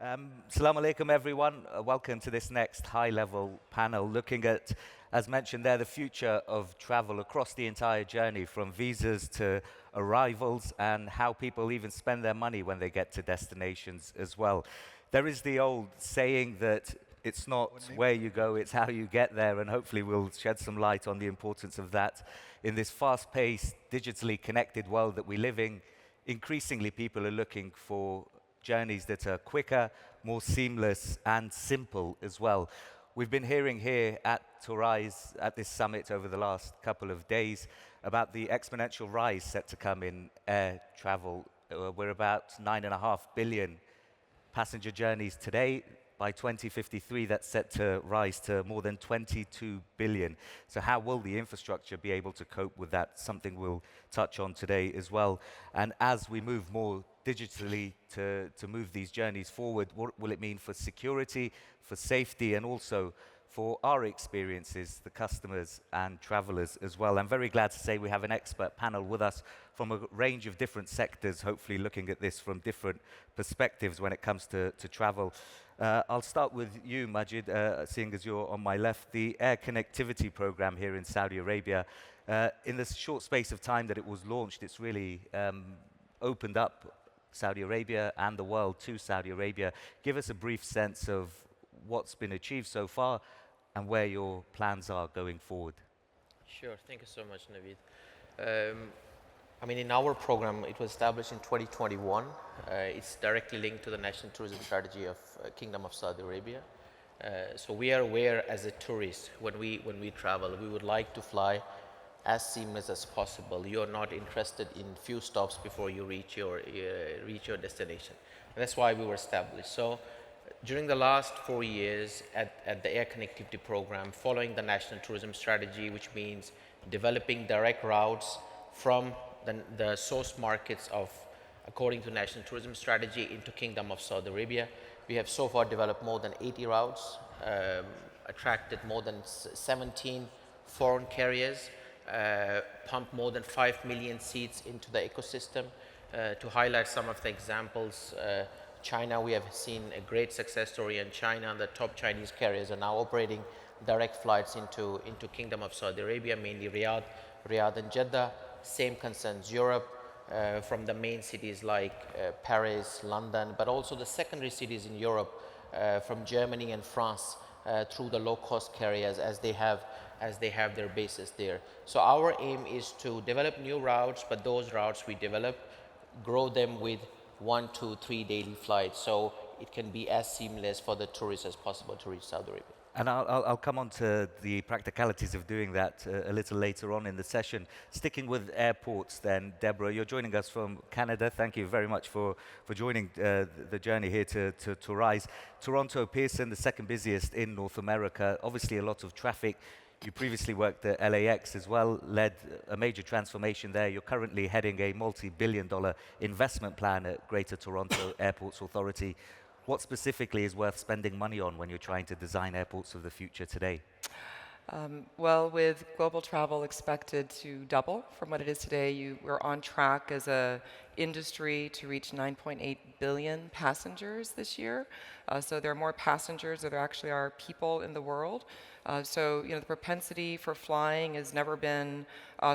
Assalamu alaikum, everyone. Welcome to this next high-level panel looking at, as mentioned there, the future of travel across the entire journey, from visas to arrivals, and how people even spend their money when they get to destinations as well. There is the old saying that it's not where you go, it's how you get there, and hopefully we'll shed some light on the importance of that. In this fast-paced, digitally connected world that we live in, increasingly people are looking for journeys that are quicker, more seamless, and simple as well. We've been hearing here at TOURISE, at this summit over the last couple of days, about the exponential rise set to come in air travel. We're about 9.5 billion passenger journeys today. By 2053, that's set to rise to more than 22 billion. So how will the infrastructure be able to cope with that? Something we'll touch on today as well. And as we move more digitally to move these journeys forward, what will it mean for security, for safety, and also for our experiences, the customers and travelers as well? I'm very glad to say we have an expert panel with us from a range of different sectors, hopefully looking at this from different perspectives when it comes to travel. I'll start with you, Majid, seeing as you're on my left. The air connectivity program here in Saudi Arabia, in the short space of time that it was launched, it's really opened up Saudi Arabia and the world to Saudi Arabia. Give us a brief sense of what's been achieved so far and where your plans are going forward. Sure, thank you so much, Naweed. In our program, it was established in 2021. It's directly linked to the national tourism strategy of Kingdom of Saudi Arabia. So we are aware as a tourist, when we travel, we would like to fly as seamless as possible. You are not interested in few stops before you reach your destination. And that's why we were established. So during the last 4 years at the air connectivity program, following the national tourism strategy, which means developing direct routes from the source markets according to national tourism strategy into Kingdom of Saudi Arabia, we have so far developed more than 80 routes, attracted more than 17 foreign carriers, pumped more than 5 million seats into the ecosystem. To highlight some of the examples, China, we have seen a great success story in China. The top Chinese carriers are now operating direct flights into Kingdom of Saudi Arabia, mainly Riyadh and Jeddah. Same concerns Europe, from the main cities like Paris, London, but also the secondary cities in Europe, from Germany and France, through the low-cost carriers as they have their bases there. So our aim is to develop new routes, but those routes we develop, grow them with 1, 2, 3 daily flights, so it can be as seamless for the tourists as possible to reach Saudi Arabia. And I'll come on to the practicalities of doing that a little later on in the session. Sticking with airports then, Deborah, you're joining us from Canada. Thank you very much for joining the journey here to TOURISE. Toronto, Pearson, the second busiest in North America. Obviously a lot of traffic. You previously worked at LAX as well, led a major transformation there. You're currently heading a multi-billion-dollar investment plan at Greater Toronto Airports Authority. What specifically is worth spending money on when you're trying to design airports of the future today? Well, with global travel expected to double from what it is today, we're on track as a industry to reach 9.8 billion passengers this year. So there are more passengers than there actually are people in the world. So the propensity for flying has never been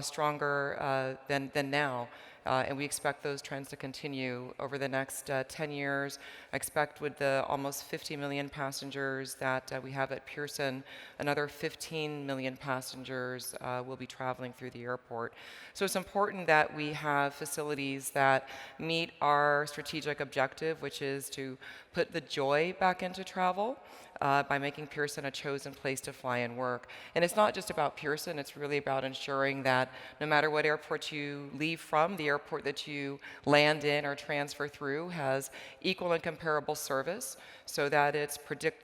stronger than now. And we expect those trends to continue over the next 10 years. I expect with the almost 50 million passengers that we have at Pearson, another 15 million passengers will be traveling through the airport. So it's important that we have facilities that meet our strategic objective, which is to put the joy back into travel by making Pearson a chosen place to fly and work. And it's not just about Pearson, it's really about ensuring that no matter what airport you leave from, the airport that you land in or transfer through has equal and comparable service, so that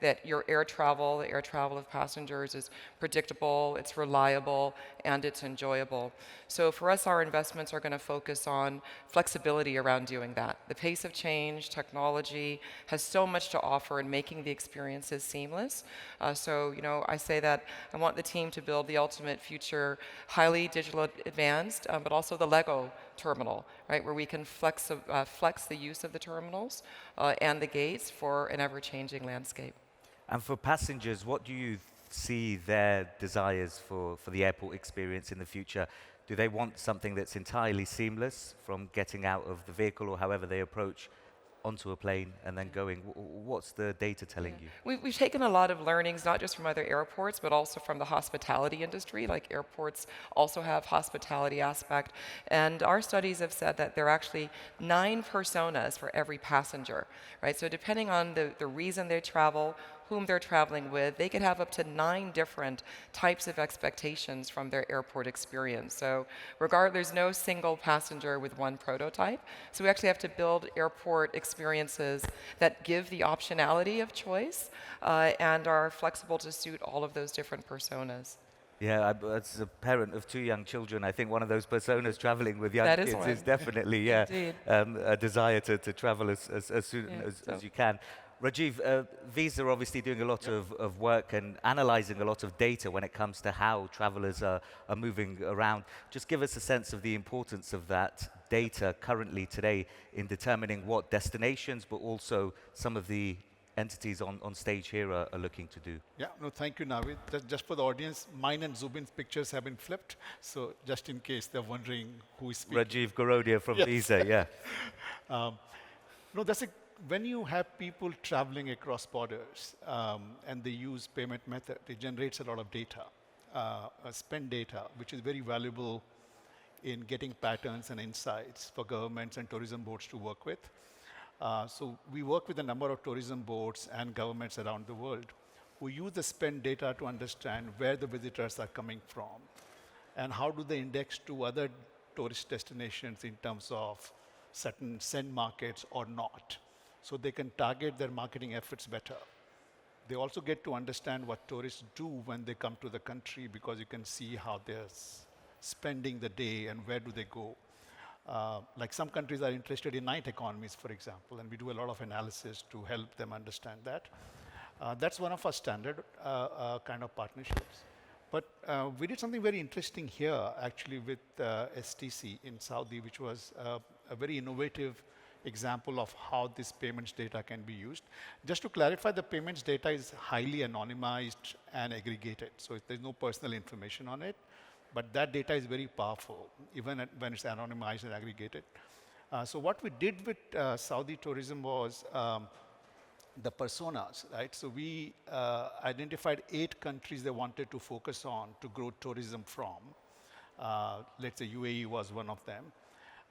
that your air travel, the air travel of passengers is predictable, it's reliable, and it's enjoyable. So for us, our investments are going to focus on flexibility around doing that. The pace of change, technology has so much to offer in making the experiences is seamless. So, you know, I say that I want the team to build the ultimate future, highly digital advanced, but also the Lego terminal, right, where we can flex the use of the terminals and the gates for an ever-changing landscape. And for passengers, what do you see their desires for the airport experience in the future? Do they want something that's entirely seamless from getting out of the vehicle or however they approach onto a plane and then going? What's the data telling you? We've taken a lot of learnings, not just from other airports, but also from the hospitality industry. Like airports also have hospitality aspect. And our studies have said that there are actually 9 personas for every passenger, right? So depending on the reason they travel, whom they're traveling with, they could have up to 9 different types of expectations from their airport experience. So there's no single passenger with one prototype. So we actually have to build airport experiences that give the optionality of choice and are flexible to suit all of those different personas. Yeah, as a parent of 2 young children, I think one of those personas traveling with young That is kids one. is definitely Indeed. a desire to travel as soon as you can. Rajiv, Visa are obviously doing a lot of work and analyzing a lot of data when it comes to how travelers are moving around. Just give us a sense of the importance of that data currently today in determining what destinations, but also some of the entities on stage here are looking to do. Yeah, no, thank you, Nawied. Just for the audience, mine and Zubin's pictures have been flipped, so just in case they're wondering who is speaking. Rajiv Garodia from Yes. Visa, yeah. No, when you have people traveling across borders and they use payment method, it generates a lot of data, spend data, which is very valuable in getting patterns and insights for governments and tourism boards to work with. So we work with a number of tourism boards and governments around the world who use the spend data to understand where the visitors are coming from and how do they index to other tourist destinations in terms of certain send markets or not. So they can target their marketing efforts better. They also get to understand what tourists do when they come to the country because you can see how they're spending the day and where do they go. Like some countries are interested in night economies, for example, and we do a lot of analysis to help them understand that. That's one of our standard kind of partnerships. But we did something very interesting here, actually, with STC in Saudi, which was a very innovative example of how this payments data can be used. Just to clarify, the payments data is highly anonymized and aggregated, so there's no personal information on it. But that data is very powerful, even when it's anonymized and aggregated. So what we did with Saudi tourism was the personas, right? So we identified 8 countries they wanted to focus on to grow tourism from. Let's say UAE was one of them.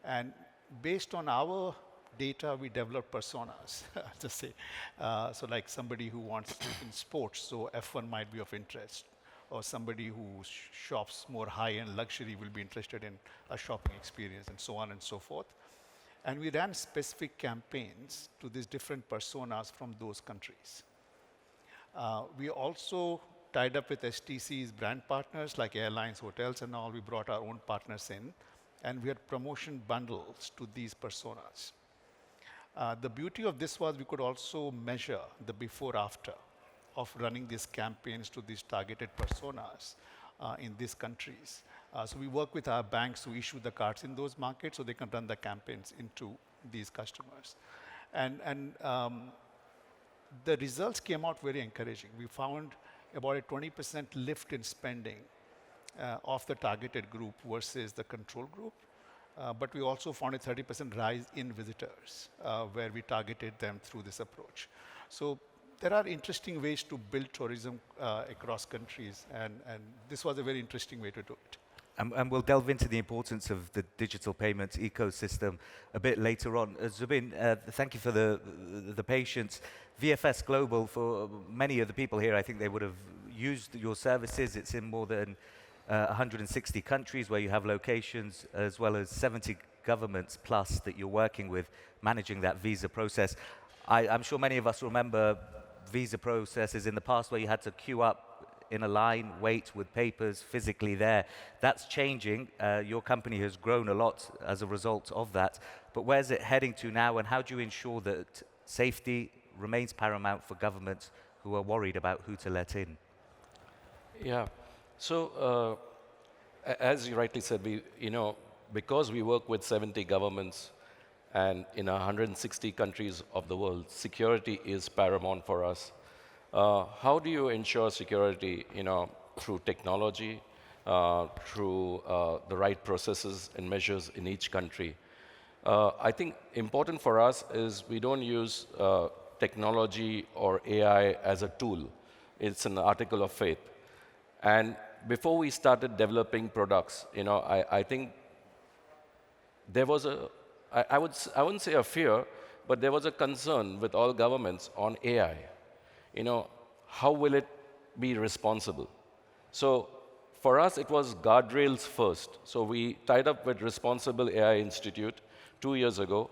And based on our data, we developed personas, just say. So like somebody who wants to in sports, so F1 might be of interest. Or somebody who shops more high-end luxury will be interested in a shopping experience, and so on and so forth. And we ran specific campaigns to these different personas from those countries. We also tied up with STC's brand partners, like airlines, hotels, and all. We brought our own partners in, and we had promotion bundles to these personas. The beauty of this was we could also measure the before-after of running these campaigns to these targeted personas in these countries. So we work with our banks who issue the cards in those markets so they can run the campaigns into these customers. And the results came out very encouraging. We found about a 20% lift in spending of the targeted group versus the control group. But we also found a 30% rise in visitors where we targeted them through this approach. So there are interesting ways to build tourism across countries, and this was a very interesting way to do it. And we'll delve into the importance of the digital payments ecosystem a bit later on. Zubin, thank you for the patience. VFS Global, for many of the people here, I think they would have used your services. It's in more than 160 countries where you have locations, as well as 70 governments plus that you're working with, managing that visa process. I'm sure many of us remember visa processes in the past where you had to queue up in a line, wait with papers physically there. That's changing. Your company has grown a lot as a result of that. But where's it heading to now, and how do you ensure that safety remains paramount for governments who are worried about who to let in? Yeah. So, as you rightly said, because we work with 70 governments and in 160 countries of the world, security is paramount for us. How do you ensure security, through technology, through the right processes and measures in each country? I think important for us is we don't use technology or AI as a tool. It's an article of faith. And before we started developing products, I think there was I wouldn't say a fear, but there was a concern with all governments on AI. How will it be responsible? So for us, it was guardrails first. So we tied up with Responsible AI Institute 2 years ago,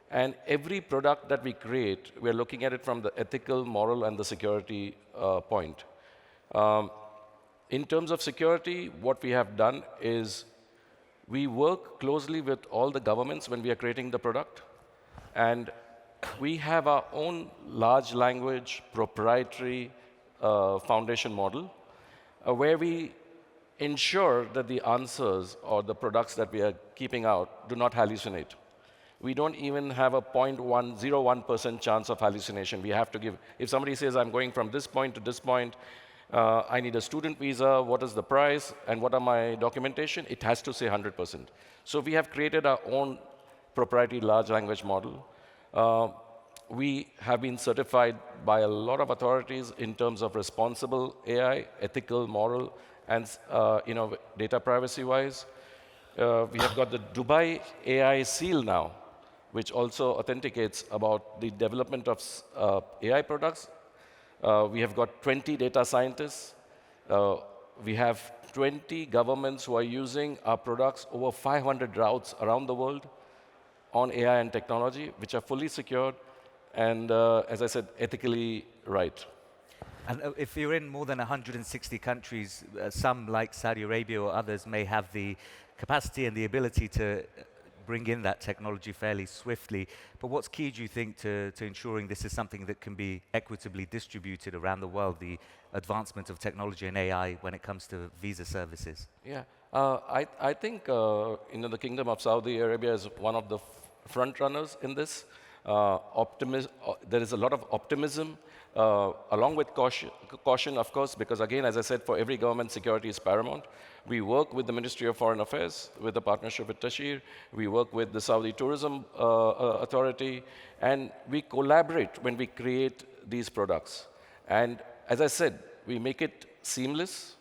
and every product that we create, we're looking at it from the ethical, moral, and the security point. In terms of security, what we have done is we work closely with all the governments when we are creating the product, and we have our own large language proprietary foundation model where we ensure that the answers or the products that we are keeping out do not hallucinate. We don't even have a 0.1% chance of hallucination. We have to give, if somebody says, I'm going from this point to this point, I need a student visa, what is the price, and what are my documentation, it has to say 100%. So we have created our own proprietary large language model. We have been certified by a lot of authorities in terms of responsible AI, ethical, moral, and data privacy-wise. We have got the Dubai AI seal now, which also authenticates about the development of AI products. We have got 20 data scientists. We have 20 governments who are using our products over 500 routes around the world on AI and technology, which are fully secured and, as I said, ethically right. And if you're in more than 160 countries, some like Saudi Arabia or others may have the capacity and the ability to bring in that technology fairly swiftly. But what's key, do you think, to ensuring this is something that can be equitably distributed around the world, the advancement of technology and AI when it comes to visa services? Yeah, I think the Kingdom of Saudi Arabia is one of the front runners in this. There is a lot of optimism, along with caution, of course, because again, as I said, for every government, security is paramount. We work with the Ministry of Foreign Affairs, with the partnership with Tashir. We work with the Saudi Tourism Authority, and we collaborate when we create these products. And as I said, we make it seamless.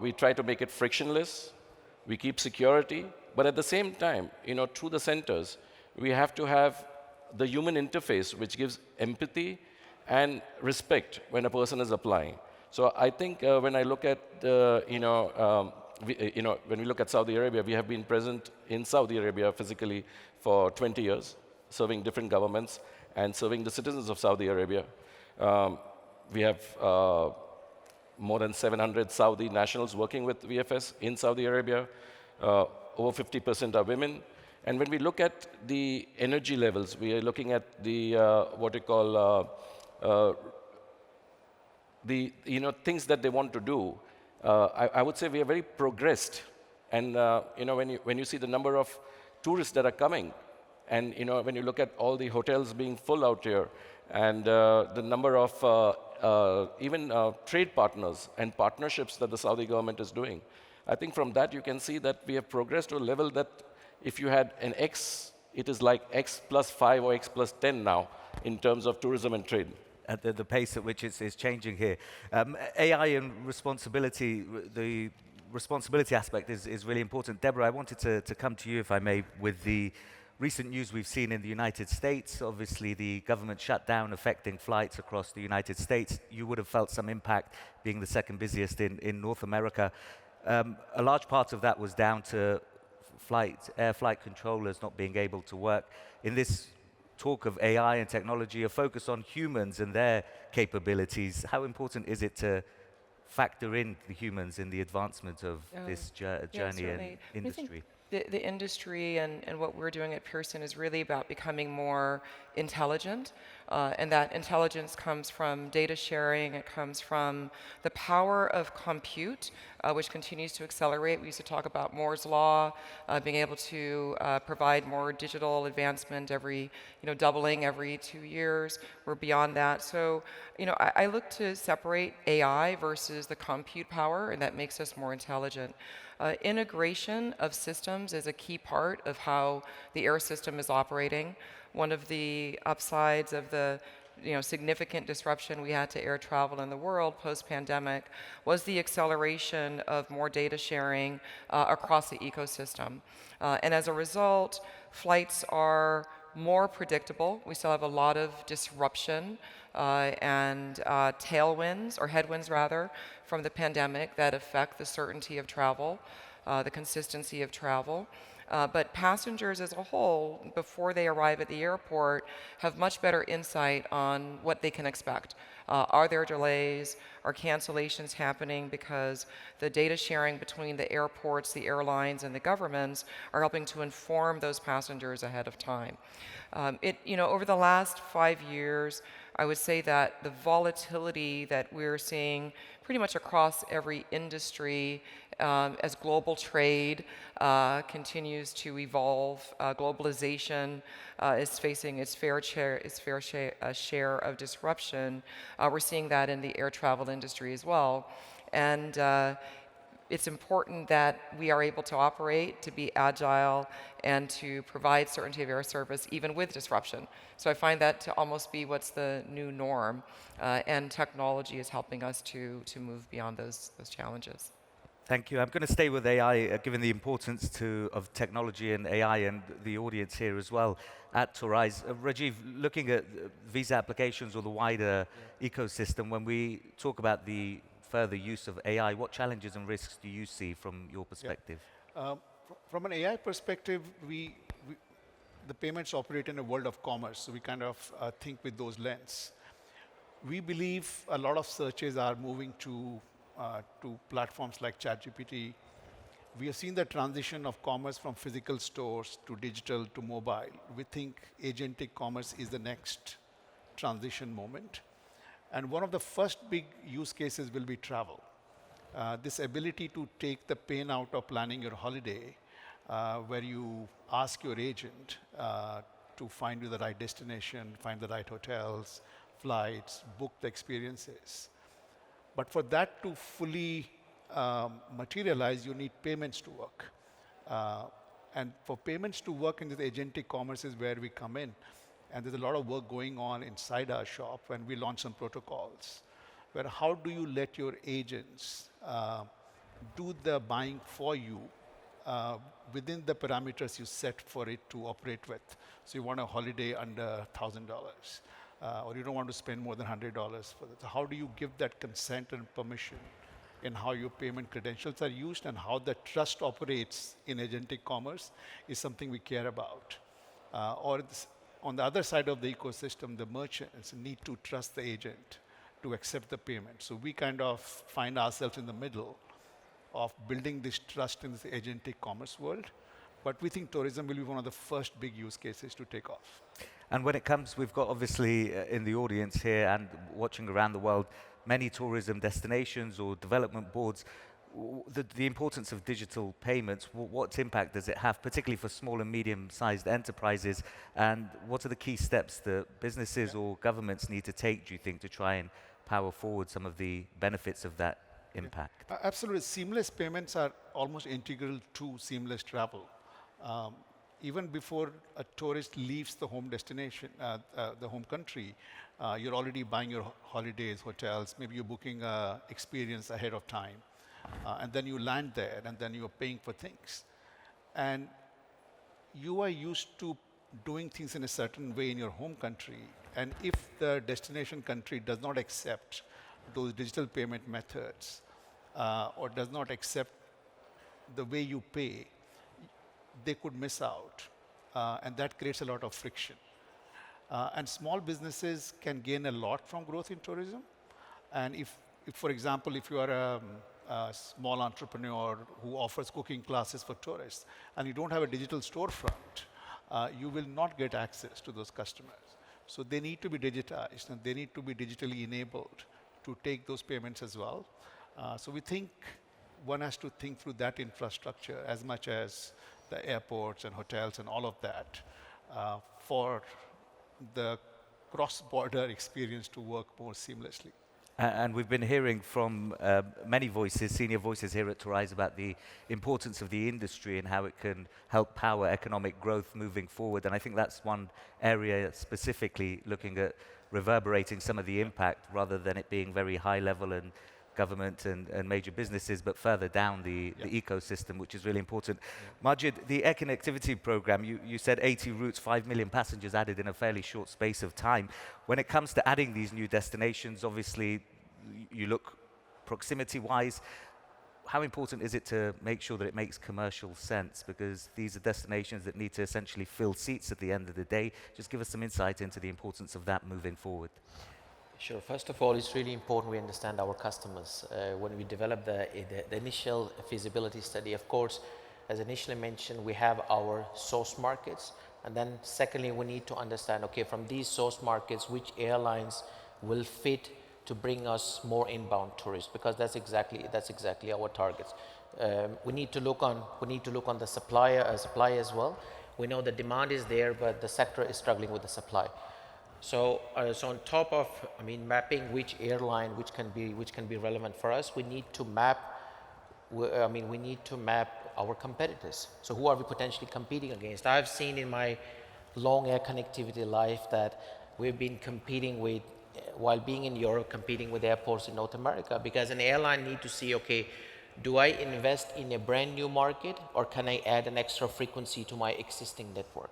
We try to make it frictionless. We keep security, but at the same time, through the centers, we have to have the human interface, which gives empathy and respect when a person is applying. So I think when I look at when we look at Saudi Arabia, we have been present in Saudi Arabia physically for 20 years, serving different governments and serving the citizens of Saudi Arabia. We have more than 700 Saudi nationals working with VFS in Saudi Arabia. Over 50% are women. And when we look at the energy levels, we are looking at the what we call the things that they want to do. I would say we are very progressed. And when you see the number of tourists that are coming, and when you look at all the hotels being full out here, and the number of even trade partners and partnerships that the Saudi government is doing, I think from that you can see that we have progressed to a level that if you had an X, it is like X plus 5 or X plus 10 now in terms of tourism and trade. At the pace at which it's changing here. AI and responsibility, the responsibility aspect is really important. Deborah, I wanted to come to you, if I may, with the recent news we've seen in the United States. Obviously, the government shutdown affecting flights across the United States. You would have felt some impact being the second busiest in North America. A large part of that was down to air flight controllers not being able to work. In this talk of AI and technology, a focus on humans and their capabilities, how important is it to factor in the humans in the advancement of this journey and industry? The industry and what we're doing at Pearson is really about becoming more intelligent. And that intelligence comes from data sharing, it comes from the power of compute, which continues to accelerate. We used to talk about Moore's Law, being able to provide more digital advancement every, doubling every 2 years. We're beyond that. So, I look to separate AI versus the compute power, and that makes us more intelligent. Integration of systems is a key part of how the air system is operating. One of the upsides of the significant disruption we had to air travel in the world post-pandemic was the acceleration of more data sharing across the ecosystem. And as a result, flights are more predictable. We still have a lot of disruption and tailwinds, or headwinds rather, from the pandemic that affect the certainty of travel, the consistency of travel. But passengers as a whole, before they arrive at the airport, have much better insight on what they can expect. Are there delays? Are cancellations happening? Because the data sharing between the airports, the airlines, and the governments are helping to inform those passengers ahead of time. Over the last 5 years, I would say that the volatility that we're seeing pretty much across every industry as global trade continues to evolve, globalization is facing its fair share of disruption. We're seeing that in the air travel industry as well. And it's important that we are able to operate, to be agile, and to provide certainty of air service even with disruption. So I find that to almost be what's the new norm, and technology is helping us to move beyond those challenges. Thank you. I'm going to stay with AI, given the importance of technology and AI and the audience here as well at TOURISE. Rajiv, looking at visa applications or the wider ecosystem, when we talk about the further use of AI, what challenges and risks do you see from your perspective? Yeah. From an AI perspective, the payments operate in a world of commerce, so we kind of think with those lens. We believe a lot of searches are moving to platforms like ChatGPT. We have seen the transition of commerce from physical stores to digital to mobile. We think agentic commerce is the next transition moment. And one of the first big use cases will be travel. This ability to take the pain out of planning your holiday, where you ask your agent to find you the right destination, find the right hotels, flights, book the experiences. But for that to fully materialize, you need payments to work. And for payments to work in this agentic commerce is where we come in. And there's a lot of work going on inside our shop when we launch some protocols, where how do you let your agents do the buying for you within the parameters you set for it to operate with. So you want a holiday under $1,000, or you don't want to spend more than $100 for that. So how do you give that consent and permission in how your payment credentials are used, and how the trust operates in agentic commerce is something we care about. On the other side of the ecosystem, the merchants need to trust the agent to accept the payment. So we kind of find ourselves in the middle of building this trust in this agentic commerce world. But we think tourism will be one of the first big use cases to take off. And when it comes, we've got obviously in the audience here and watching around the world, many tourism destinations or development boards. The importance of digital payments, what impact does it have, particularly for small and medium-sized enterprises? And what are the key steps that businesses or governments need to take, do you think, to try and power forward some of the benefits of that impact? Absolutely. Seamless payments are almost integral to seamless travel. Even before a tourist leaves the home destination, the home country, you're already buying your holidays, hotels, maybe you're booking an experience ahead of time. And then you land there, and then you're paying for things. And you are used to doing things in a certain way in your home country. And if the destination country does not accept those digital payment methods, or does not accept the way you pay, they could miss out. And that creates a lot of friction. And small businesses can gain a lot from growth in tourism. And if for example, if you are a a small entrepreneur who offers cooking classes for tourists, and you don't have a digital storefront, you will not get access to those customers. So they need to be digitized, and they need to be digitally enabled to take those payments as well. So we think one has to think through that infrastructure as much as the airports and hotels and all of that for the cross-border experience to work more seamlessly. And we've been hearing from many voices, senior voices here at TOURISE, about the importance of the industry and how it can help power economic growth moving forward. And I think that's one area specifically looking at reverberating some of the impact rather than it being very high level and government and major businesses, but further down the ecosystem, which is really important. Majid, the Air Connectivity Program, you said 80 routes, 5 million passengers added in a fairly short space of time. When it comes to adding these new destinations, obviously you look proximity-wise. How important is it to make sure that it makes commercial sense? Because these are destinations that need to essentially fill seats at the end of the day. Just give us some insight into the importance of that moving forward. Sure. First of all, it's really important we understand our customers. When we develop the initial feasibility study, of course, as initially mentioned, we have our source markets. And then secondly, we need to understand, okay, from these source markets, which airlines will fit to bring us more inbound tourists, because that's exactly our targets. We need to look on the supply as well. We know the demand is there, but the sector is struggling with the supply. So on top of, mapping which airline, which can be relevant for us, we need to map our competitors. So who are we potentially competing against? I've seen in my long air connectivity life that we've been competing with, while being in Europe, competing with airports in North America, because an airline need to see, okay, do I invest in a brand new market, or can I add an extra frequency to my existing network?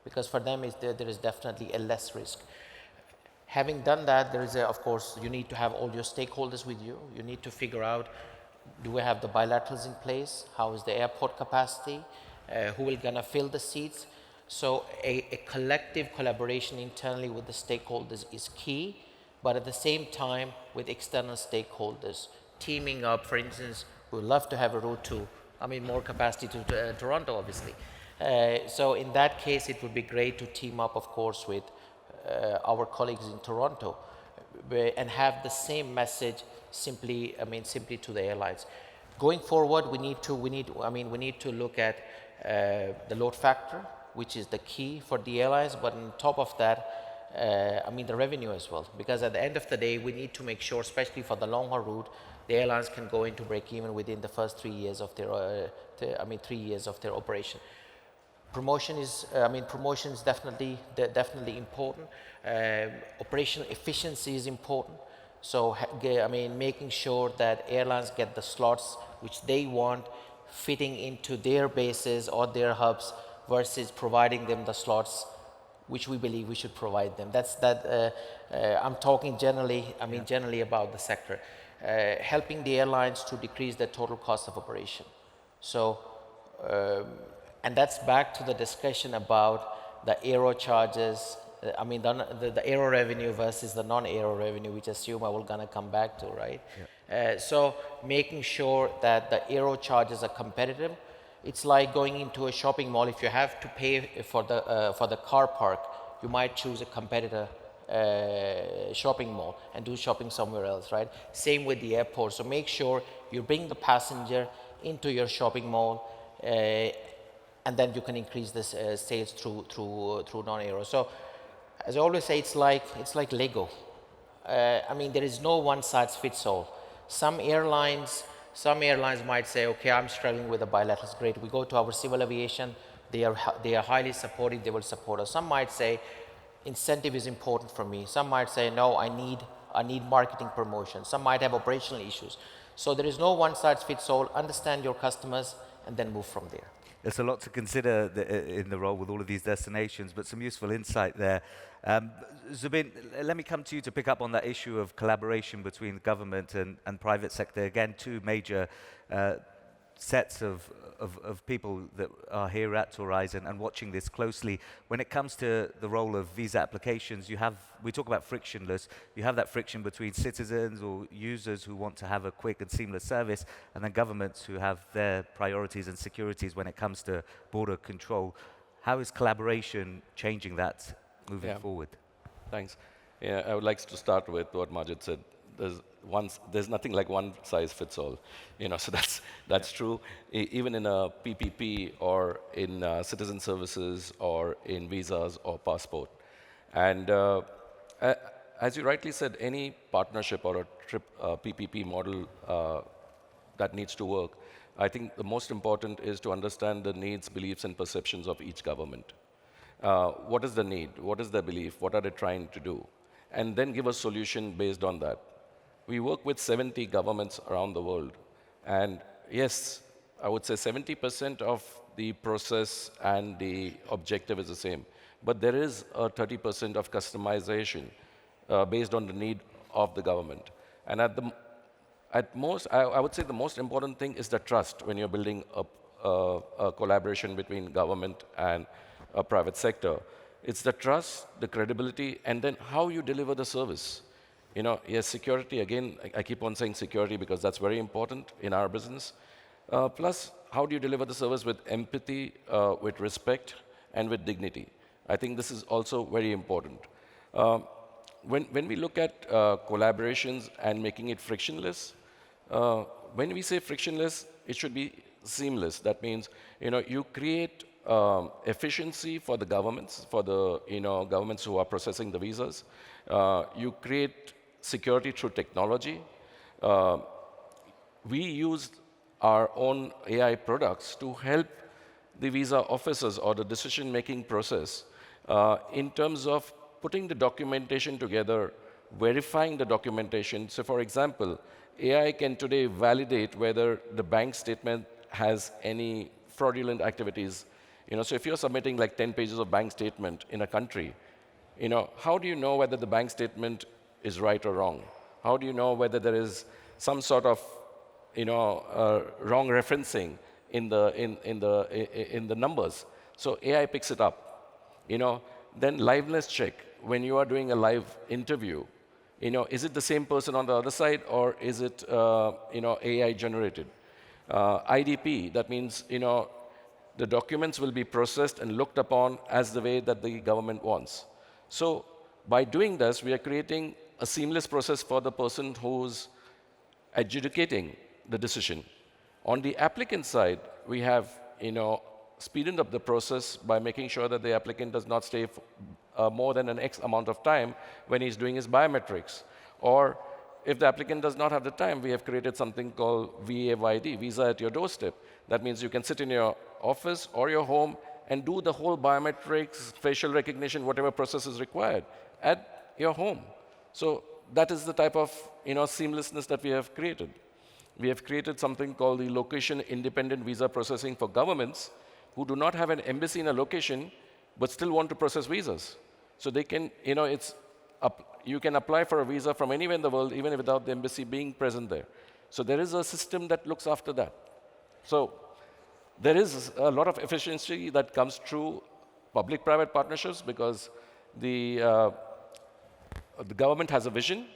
Because for them, there is definitely a less risk. Having done that, of course, you need to have all your stakeholders with you. You need to figure out, do we have the bilaterals in place? How is the airport capacity? Who will gonna fill the seats? So a collective collaboration internally with the stakeholders is key, but at the same time with external stakeholders. Teaming up, for instance, we would love to have a route to, more capacity to Toronto, obviously. So in that case, it would be great to team up, of course, with our colleagues in Toronto and have the same message simply to the airlines. Going forward, we need to look at the load factor, which is the key for the airlines, but on top of that, the revenue as well. Because at the end of the day, we need to make sure, especially for the long haul route, the airlines can go into break even within the first 3 years of their 3 years of their operation. Promotion is definitely important. Operational efficiency is important. So making sure that airlines get the slots which they want, fitting into their bases or their hubs, versus providing them the slots which we believe we should provide them. I'm talking generally. Generally about the sector, helping the airlines to decrease their total cost of operation. So. And that's back to the discussion about the aero charges, the aero revenue versus the non-aero revenue, which I assume I will gonna come back to, right? Yeah. So making sure that the aero charges are competitive. It's like going into a shopping mall. If you have to pay for the car park, you might choose a competitor shopping mall and do shopping somewhere else, right? Same with the airport. So make sure you bring the passenger into your shopping mall, and then you can increase the sales through non-aero. So, as I always say, it's like Lego. There is no one size fits all. Some airlines might say, okay, I'm struggling with the bilaterals. Great, we go to our civil aviation. They are highly supportive. They will support us. Some might say, incentive is important for me. Some might say, no, I need marketing promotion. Some might have operational issues. So there is no one size fits all. Understand your customers and then move from there. There's a lot to consider in the role with all of these destinations, but some useful insight there. Zubin, let me come to you to pick up on that issue of collaboration between government and private sector. Again, two major sets of people that are here at TOURISE and watching this closely. When it comes to the role of visa applications, we talk about frictionless. You have that friction between citizens or users who want to have a quick and seamless service, and then governments who have their priorities and securities when it comes to border control. How is collaboration changing that moving forward? Thanks. Yeah, I would like to start with what Majid said. There's nothing like one size fits all, so that's true. Even in a PPP or in citizen services or in visas or passport. And as you rightly said, any partnership or a PPP model that needs to work, I think the most important is to understand the needs, beliefs, and perceptions of each government. What is the need? What is their belief? What are they trying to do? And then give a solution based on that. We work with 70 governments around the world. And yes, I would say 70% of the process and the objective is the same. But there is a 30% of customization based on the need of the government. And at most, I would say the most important thing is the trust when you're building a collaboration between government and a private sector. It's the trust, the credibility, and then how you deliver the service. Yes, security, again, I keep on saying security because that's very important in our business. Plus, how do you deliver the service with empathy, with respect, and with dignity? I think this is also very important. When we look at collaborations and making it frictionless, when we say frictionless, it should be seamless. That means, you create efficiency for the governments, governments who are processing the visas. You create security through technology. We use our own AI products to help the visa officers or the decision-making process in terms of putting the documentation together, verifying the documentation. So for example, AI can today validate whether the bank statement has any fraudulent activities. So if you're submitting like 10 pages of bank statement in a country, how do you know whether the bank statement is right or wrong? How do you know whether there is some sort of, wrong referencing in the numbers? So AI picks it up. Then liveness check. When you are doing a live interview, is it the same person on the other side or is it, AI generated? IDP. That means, the documents will be processed and looked upon as the way that the government wants. So by doing this, we are creating a seamless process for the person who's adjudicating the decision. On the applicant side, we have, speeded up the process by making sure that the applicant does not stay more than an X amount of time when he's doing his biometrics. Or if the applicant does not have the time, we have created something called VAYD, Visa at Your Doorstep. That means you can sit in your office or your home and do the whole biometrics, facial recognition, whatever process is required at your home. So that is the type of seamlessness that we have created. We have created something called the location-independent visa processing for governments who do not have an embassy in a location but still want to process visas. So they can, you can apply for a visa from anywhere in the world, even without the embassy being present there. So there is a system that looks after that. So there is a lot of efficiency that comes through public-private partnerships because the government has a vision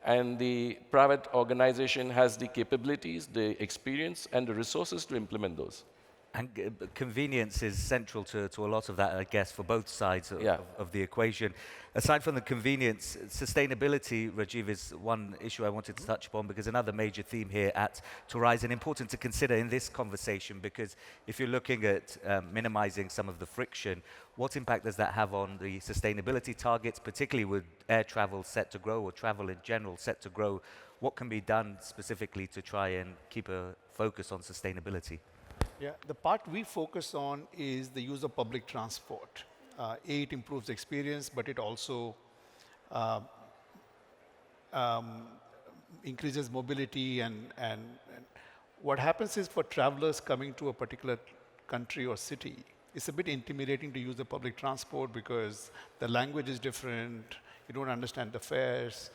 and the private organization has the capabilities, the experience, and the resources to implement those. And convenience is central to a lot of that, I guess, for both sides of the equation. Aside from the convenience, sustainability, Rajiv, is one issue I wanted to touch upon because another major theme here at TOURISE and important to consider in this conversation because if you're looking at minimizing some of the friction, what impact does that have on the sustainability targets, particularly with air travel set to grow or travel in general set to grow? What can be done specifically to try and keep a focus on sustainability? Yeah, the part we focus on is the use of public transport. It improves experience, but it also increases mobility. And what happens is for travelers coming to a particular country or city, it's a bit intimidating to use the public transport because the language is different, you don't understand the fares,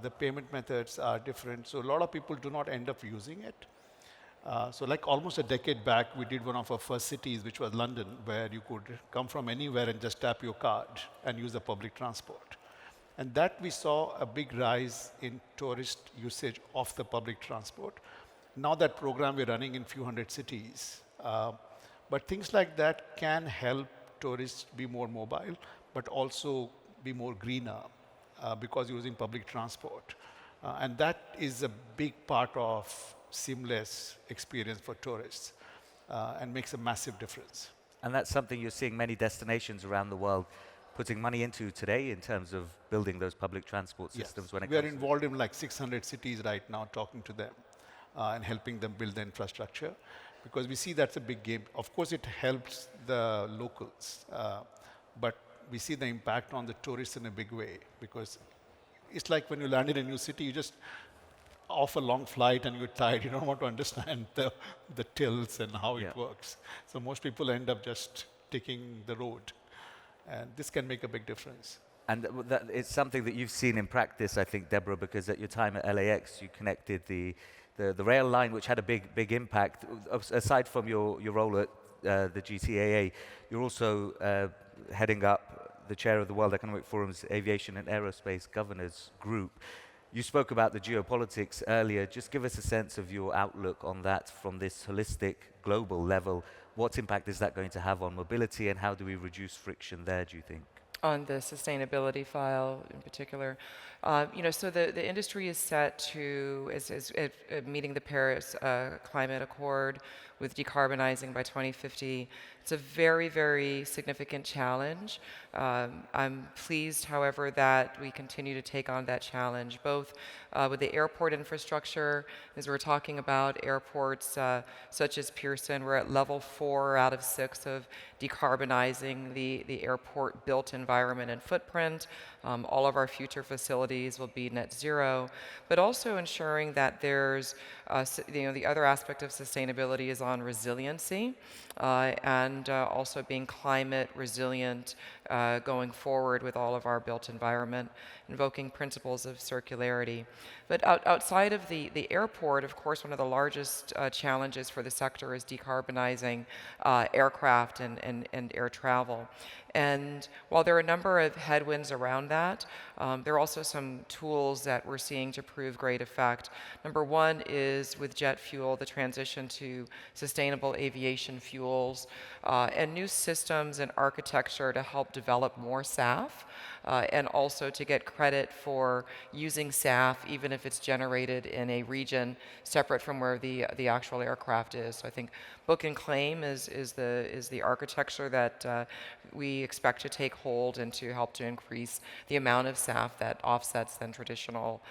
the payment methods are different. So a lot of people do not end up using it. So like almost a decade back, we did one of our first cities, which was London, where you could come from anywhere and just tap your card and use the public transport. And that we saw a big rise in tourist usage of the public transport. Now that program we're running in few hundred cities. But things like that can help tourists be more mobile, but also be more greener because using public transport. And that is a big part of seamless experience for tourists and makes a massive difference. And that's something you're seeing many destinations around the world putting money into today in terms of building those public transport systems when it we are comes to involved in like 600 cities right now, talking to them and helping them build the infrastructure, because we see that's a big game. Of course, it helps the locals, but we see the impact on the tourists in a big way, because it's like when you land in a new city, you just off a long flight and you're tired, you don't want to understand the tills and how it works. So most people end up just taking the road. And this can make a big difference. And it's something that you've seen in practice, I think, Deborah, because at your time at LAX, you connected the rail line, which had a big impact. Aside from your role at the GCAA, you're also heading up the chair of the World Economic Forum's Aviation and Aerospace Governors Group. You spoke about the geopolitics earlier. Just give us a sense of your outlook on that from this holistic global level. What impact is that going to have on mobility, and how do we reduce friction there, do you think? On the sustainability file in particular, so the industry is set to is meeting the Paris Climate Accord with decarbonizing by 2050. It's a very, very significant challenge. I'm pleased, however, that we continue to take on that challenge, both with the airport infrastructure, as we're talking about airports such as Pearson. We're at level 4 out of 6 of decarbonizing the airport built environment and footprint. All of our future facilities will be net zero, but also ensuring that there's, the other aspect of sustainability is on resiliency and also being climate resilient going forward with all of our built environment, invoking principles of circularity. But outside of the airport, of course, one of the largest challenges for the sector is decarbonizing aircraft and air travel. And while there are a number of headwinds around that, there are also some tools that we're seeing to prove great effect. Number one is with jet fuel, the transition to sustainable aviation fuels, and new systems and architecture to help develop more SAF, and also to get credit for using SAF, even if it's generated in a region separate from where the actual aircraft is. So I think book and claim is the architecture that we expect to take hold and to help to increase the amount of SAF that offsets than traditional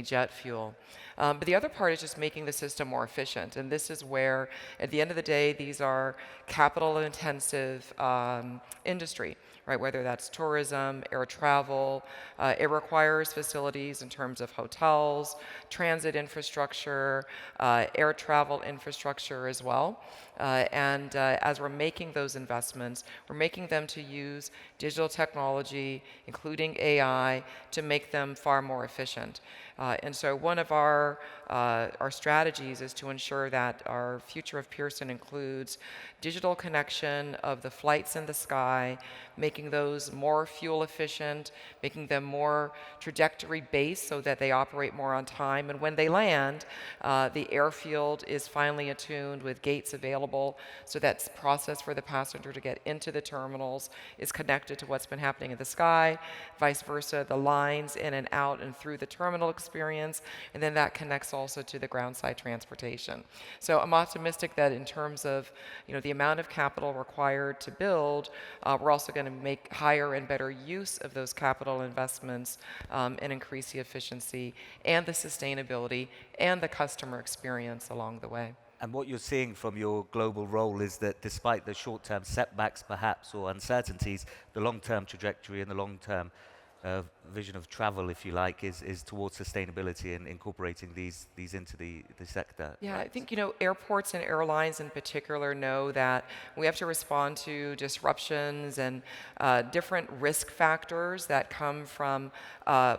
jet fuel. But the other part is just making the system more efficient. And this is where, at the end of the day, these are capital-intensive industry, right? Whether that's tourism, air travel, it requires facilities in terms of hotels, transit infrastructure, air travel infrastructure as well. And as we're making those investments, we're making them to use digital technology, including AI, to make them far more efficient. And so one of our strategies is to ensure that our future of Pearson includes digital connection of the flights in the sky, making those more fuel efficient, making them more trajectory based so that they operate more on time. And when they land, the airfield is finely attuned with gates available, so that process for the passenger to get into the terminals is connected to what's been happening in the sky, vice versa, the lines in and out and through the terminal experience, and then that connects also to the ground side transportation. So I'm optimistic that in terms of the amount of capital required to build, we're also going to make higher and better use of those capital investments and increase the efficiency and the sustainability and the customer experience along the way. And what you're seeing from your global role is that despite the short-term setbacks perhaps or uncertainties, the long-term trajectory and the long-term vision of travel, if you like, is towards sustainability and incorporating these into the sector. Yeah, right? I think, airports and airlines in particular know that we have to respond to disruptions and different risk factors that come from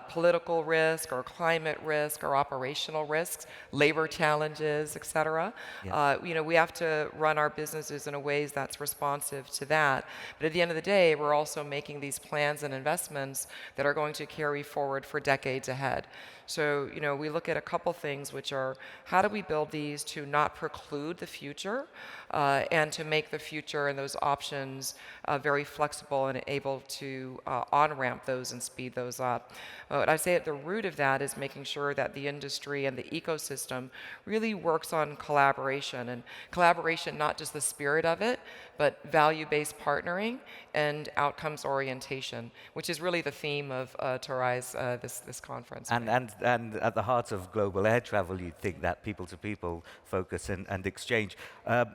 political risk or climate risk or operational risks, labor challenges, et cetera. Yeah. We have to run our businesses in a ways that's responsive to that. But at the end of the day, we're also making these plans and investments that are going to carry forward for decades ahead. So, we look at a couple things, which are how do we build these to not preclude the future and to make the future and those options very flexible and able to on-ramp those and speed those up. What I say at the root of that is making sure that the industry and the ecosystem really works on collaboration, and collaboration, not just the spirit of it, but value-based partnering and outcomes orientation, which is really the theme of TOURISE, this conference. And at the heart of global air travel, you'd think that people-to-people focus and exchange.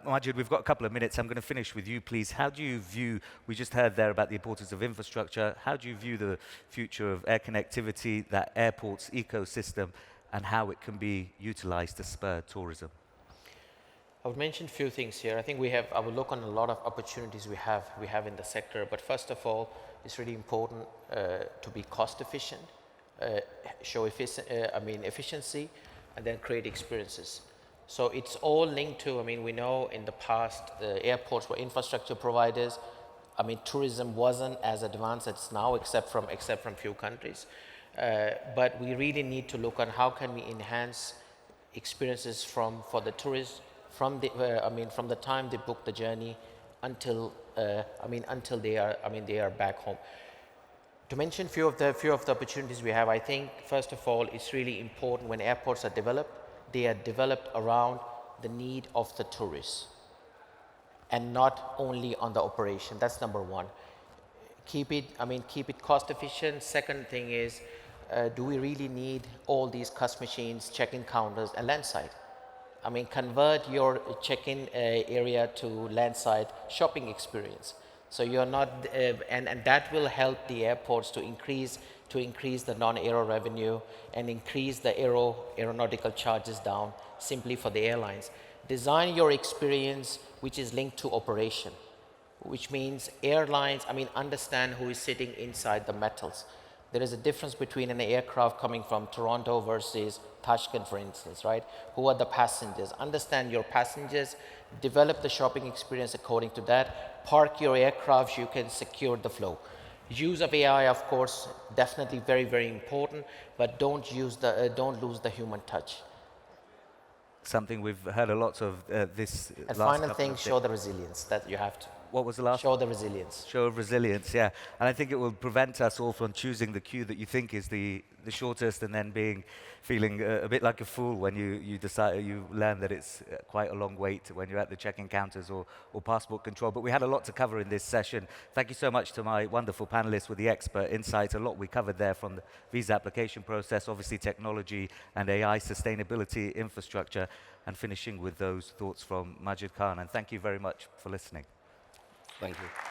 Majid, we've got a couple of minutes. I'm going to finish with you, please. How do you view, we just heard there about the importance of infrastructure. How do you view the future of air connectivity, that airports ecosystem, and how it can be utilized to spur tourism? I would mention a few things here. I think I would look on a lot of opportunities we have in the sector. But first of all, it's really important to be cost efficient, show efficiency, and then create experiences. So it's all linked to, we know in the past, airports were infrastructure providers. Tourism wasn't as advanced as it's now, except from few countries. But we really need to look on how can we enhance experiences for the tourists from the time they book the journey until they are back home. To mention few of the opportunities we have, I think first of all it's really important when airports are developed, they are developed around the need of the tourists and not only on the operation. That's number one. Keep it cost efficient. Second thing is, do we really need all these CUS machines, check-in counters, and landside? Convert your check-in area to landside shopping experience. So you're not, and that will help the airports to increase the non-aero revenue and increase the aeronautical charges down simply for the airlines. Design your experience which is linked to operation, which means airlines, understand who is sitting inside the metals. There is a difference between an aircraft coming from Toronto versus Tashkent, for instance, right? Who are the passengers? Understand your passengers, develop the shopping experience according to that, park your aircraft, you can secure the flow. Use of AI, of course, definitely very, very important, but don't lose the human touch. Something we've heard a lot of this And last final couple thing, of show the resilience that you have to. What was the last? Show the resilience. Show of resilience, yeah. And I think it will prevent us all from choosing the queue that you think is the shortest and then feeling a bit like a fool when you learn that it's quite a long wait when you're at the check-in counters or passport control. But we had a lot to cover in this session. Thank you so much to my wonderful panelists with the expert insights. A lot we covered there, from the visa application process, obviously technology and AI, sustainability, infrastructure, and finishing with those thoughts from Majid Khan. And thank you very much for listening. Thank you.